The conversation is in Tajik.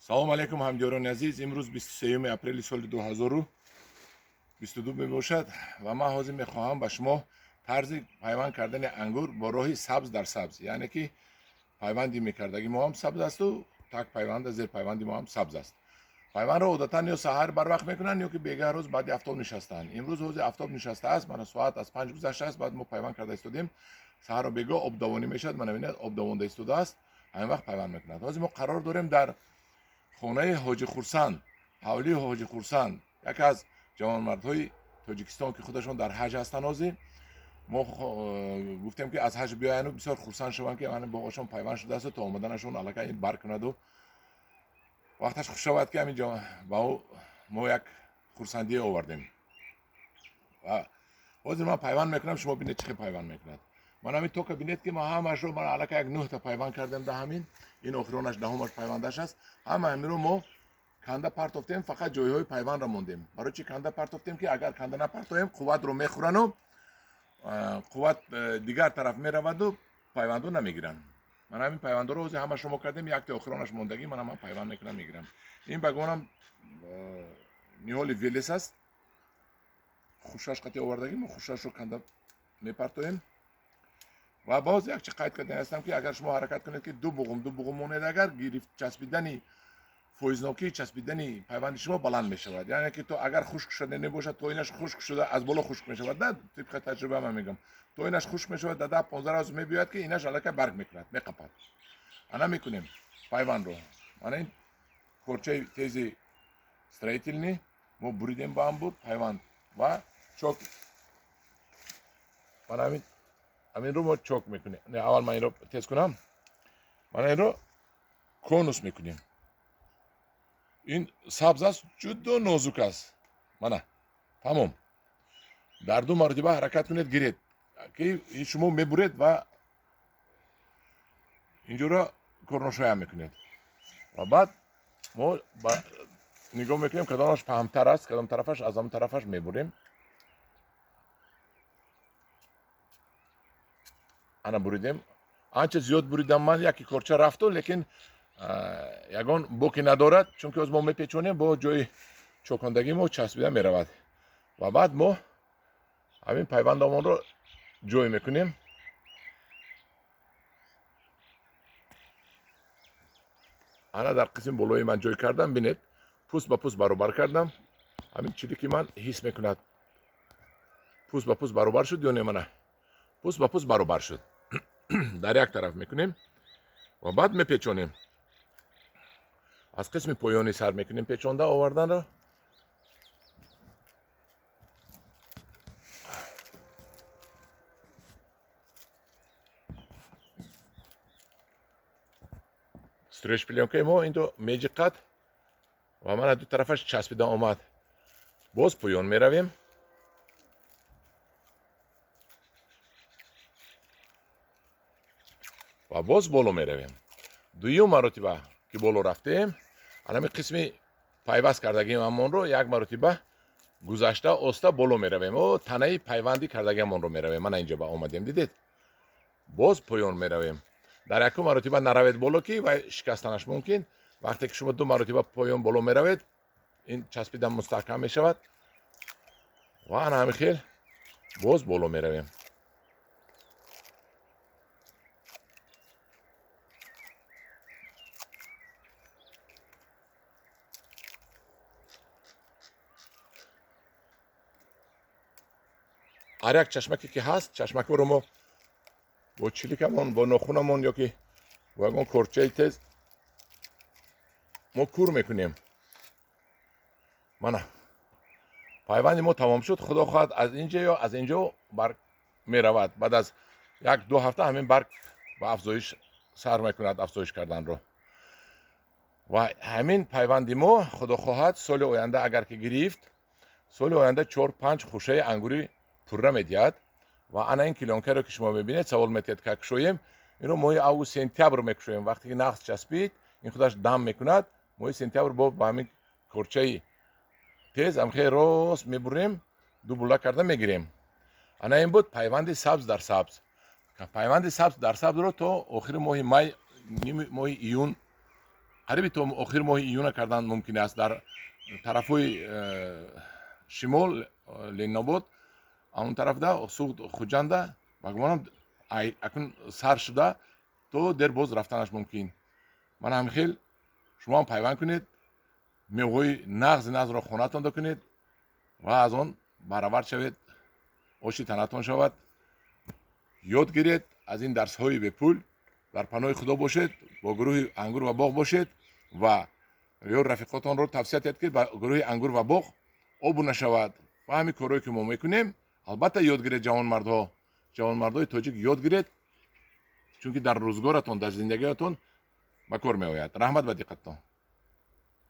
салом алейкум ҳамҷорон азиз. имрӯз 23 апрели соли 2022 мебошад ва ман ҳозир мехоҳам ба шумо тарзи пайванд кардани ангур бо роҳи сабз дар сабз, яъне ки пайванди мекардаги мо ҳам сабз асту так пайванда зер пайванди мо ҳам сабз аст. пайвандро одатан ё саҳар барвақт мекунанд ё ки бегаҳ рӯз баъди афтоб нишастаанд. имрӯз рӯзи афтоб нишастааст, мана соат аз 5 гузаштааст, баъд мо пайванд карда истодем. саҳарро бегоҳ обдавонӣ мешавад, мана бинед обдавонда истодааст, ҳамин вақт пайванд мекунад. ҳозир мо қарор дорем дар хонаи ҳоҷи Хурсанд, ҳавлии ҳоҷи Хурсанд, яке аз ҷавонмардҳои Тоҷикистон ки худашон дар ҳаҷ ҳастанд. ҳозир мо гуфтем ки аз ҳаҷ биёяну бисёр хурсанд шаванд ки боғашон пайванд шудаасту то омаданашон аллакай бар кунаду вақташ хуш шавад ки ҳамин ба мо як хурсандие овардем. ҳозир ман пайванд мекунам, шумо бинед чӣ хел пайванд мекунад. ман ҳамин тока бинед ки ман ҳамашро ман аллакай як 9 та пайванд кардем да ҳамин ин охиронаш даҳумаш пайвандаш аст. ҳама ҳаминро мо канда партофтем, фақат ҷойҳои пайвандро мондем. барои чӣ канда партофтем ки агар канда напартоем қувватро мехӯрану қувват дигар тараф мераваду пайванду намегиранд. ман ҳамин пайвандро ҳозир ҳамашро мо кардем, якте охиронаш мондагӣ ман пайванд мекунам мегирам. ин ба гумонам ниҳоли велес аст, хушаш қати овардаги мо хушашро канда мепартоем. ва боз як чи қайд кардем ҳастам ки агар шумо ҳаракат кунед ки ду буғум монед, агар гирифт часпидани фоизнокии часпидани пайванди шумо баланд мешавад, яъне ки то агар хушк шуда небошад, то инаш хушк шуда аз боло хушк мешавад. да тибқи таҷриба ман мегам, то инаш хушк мешавад, да 10-15 рӯз мебиёяд ки инаш аллакай барг мекунад, меқапад. ана мекунем пайвандро. ана ин корчаи тези строительни мо буридем ба ҳам буд пайванд ва чок. ман ҳаминро мо чок мекунем. не аввал ман инро тез кунам. мана инро конус мекунем. ин сабз аст, ҷудо нозук аст. мана тамом. дар ду маротиба ҳаракат кунед, гиред ки шумо мебуред ва инҷоро корношоя мекунед. ва баъд мо нигоҳ мекунем кадомаш паҳмтар аст, кадом тарафаш, аз ҳамон тарафаш мебурем. ана буридем. анча зиёд буридам ман, яки корча рафту, лекин ягон боки надорад, чунки ҳозир мо мепечонем, бо ҷои чокондаги мо часпида меравад. ва баъд мо ҳамин пайвандамонро ҷой мекунем. ана дар қисми болои ман ҷой кардам, бинед пуст ба пуст баробар кардам. ҳамин чизе ки ман ҳис мекунад пуст ба пуст баробар шуд ё не, мана пуст ба пуст баробар шуд. дар як тараф мекунем ва баъд мепечонем. аз қисми поёни сар мекунем печонда оварданро. стреч пленкаи мо инҷо меҷиқад ва мана ду тарафаш часпида омад. боз поён меравем. ва боз боло меравем. дуюм маротиба ки боло рафтем, анами қисми пайваст кардагиамонро як маротиба гузашта оста боло меравем. танаи пайванди кардагиамонро меравем. мана инҷа ба омадем, дидед. боз поён меравем. дар якум маротиба наравед боло ки вай шикастанаш мумкин. вақте ки шумо ду маротиба поён боло меравед, ин часпида мустаҳкам мешавад. ва ана ҳамин хел боз боло меравем. ҳар як чашмаке ки ҳаст, чашмакро мо бо чиликамон, бо нохунамон ё ки бо ягон корчаи тез мо кур мекунем. мана пайванди мо тамом шуд. худо хоҳад аз инҷа ё аз инҷо барг меравад. баъд аз 1-2 ҳафта ҳамин барг ба афзоиш сар мекунад, афзоиш карданро. ва ҳамин пайванди мо худо хоҳад соли оянда агар ки гирифт, соли оянда 4-5 хушаи ангури пурра медиҳад. ва ана ин килонкаро ки шумо мебинед, савол метед ка кушоем, инро моҳи август сентябр мекушоем. вақте ки нағз часпид, ин худаш дам мекунад. моҳи сентябр бо ба ҳамин корчаи тез амхел рост мебурем, ду була карда мегирем. ана ин буд пайванди сабз дар сабз. пайванди сабз дар сабзро то охири моҳи май, ними моҳи июн қариби то охир моҳи июна кардан мумкин аст дар тарафҳои шимол ленинобод همون طرف ده سوق خوجنده و گمانم اکنون سر شده تو در باز رفتنش ممکن من هم خیل شما هم پیوند کنید میوه‌های نغز را خونتان دا کنید و از آن برآورد شوید آشی تنتان شود یاد گیرید از این درس های به پول در پناه خدا باشید با گروه انگور و باغ باشید و یا رفیقاتان رو توصیه کرد که با گروه انگور و باغ آب نشود و همین کارهایی که ما میکنیم البته یاد گیرید جوانمردای تاجیک یاد گیرید چون که در روزگارتون در زندگیتون به کار می آید. رحمت و دقتتان.